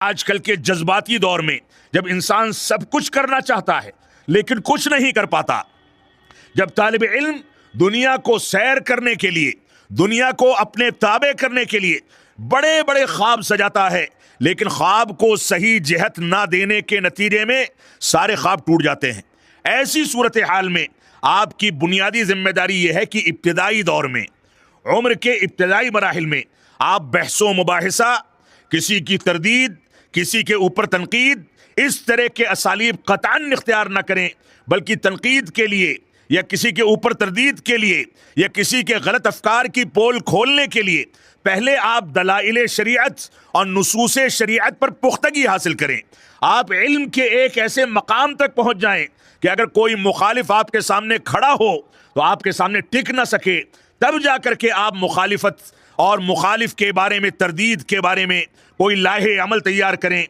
آج کل کے جذباتی دور میں جب انسان سب کچھ کرنا چاہتا ہے لیکن کچھ نہیں کر پاتا، جب طالب علم دنیا کو سیر کرنے کے لیے، دنیا کو اپنے تابع کرنے کے لیے بڑے بڑے خواب سجاتا ہے، لیکن خواب کو صحیح جہت نہ دینے کے نتیجے میں سارے خواب ٹوٹ جاتے ہیں۔ ایسی صورتحال میں آپ کی بنیادی ذمہ داری یہ ہے کہ ابتدائی دور میں، عمر کے ابتدائی مراحل میں آپ بحث و مباحثہ، کسی کی تردید، کسی کے اوپر تنقید، اس طرح کے اسالیب قطعاً اختیار نہ کریں، بلکہ تنقید کے لیے یا کسی کے اوپر تردید کے لیے یا کسی کے غلط افکار کی پول کھولنے کے لیے پہلے آپ دلائل شریعت اور نصوص شریعت پر پختگی حاصل کریں۔ آپ علم کے ایک ایسے مقام تک پہنچ جائیں کہ اگر کوئی مخالف آپ کے سامنے کھڑا ہو تو آپ کے سامنے ٹک نہ سکے، تب جا کر کے آپ مخالفت اور مخالف کے بارے میں، تردید کے بارے میں کوئی لاہے عمل تیار کریں۔